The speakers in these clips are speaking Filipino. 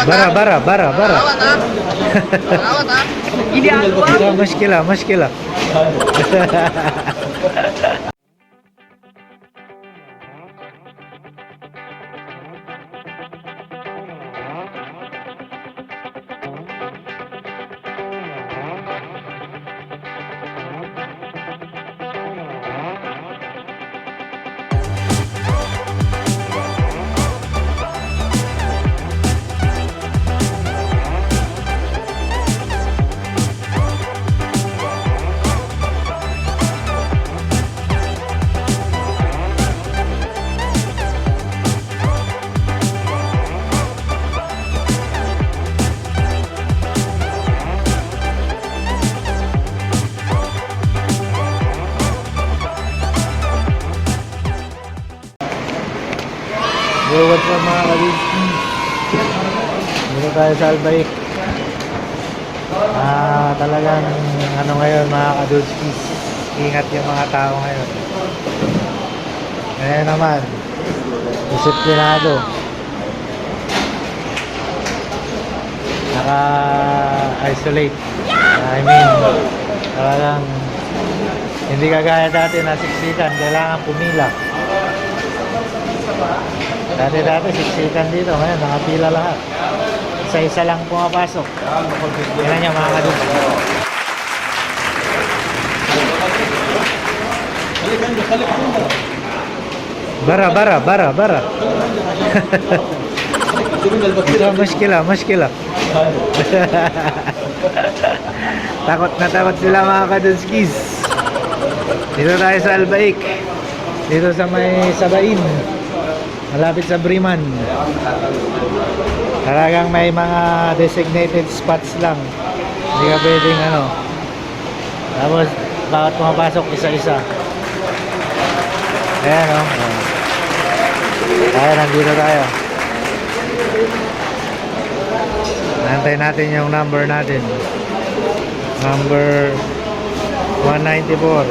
برا برا برا برا. لا مشكلة مشكلة. Yo, what's up mga Kalipski? Dito tayo sa Albaik. Talagang ano ngayon mga Kadulskis, ingat yung mga tao ngayon. Ngayon naman, disiplinado. Naka-isolate. I mean, talagang hindi kagaya dati na siksikan, kailangan pumila. Dati siksikan dito, ngayon nakapila lahat. Isa-isa lang pumapasok. Yan niya mga Kadulskis. برا برا برا برا. مشكلة مشكلة. Takot na takot sila mga Kadulskis. Dito tayo sa Albaik. Dito sa may Sabain, malapit sa Briman. Talagang may mga designated spots lang. Hindi ka pwedeng ano. Tapos bawat pumapasok isa-isa. Ayan o. Ayan, nandito tayo. Nantay natin yung number natin. Number 194.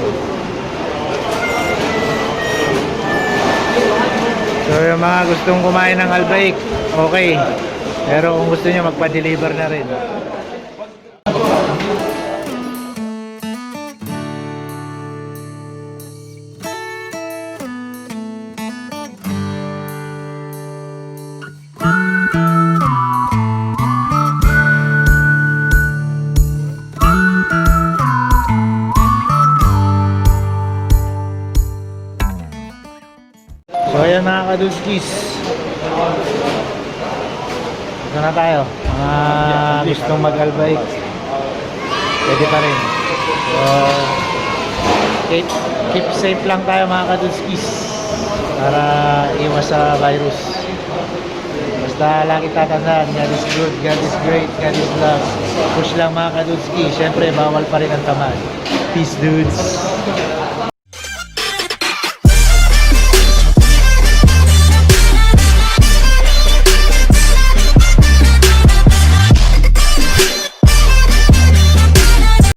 So yung mga gustong kumain ng Albaik, okay. Pero kung gusto nyo, magpa-deliver na rin. So ayan mga Kadulskis, ito na tayo. Mga gustong mag-Albaik, pwede pa rin. So keep safe lang tayo mga Kadulskis, para iwas sa virus. Basta lagi tatandaan, God is good, God is great, God is love. Push lang mga Kadulskis. Siyempre bawal pa rin ang tamad. Peace dudes.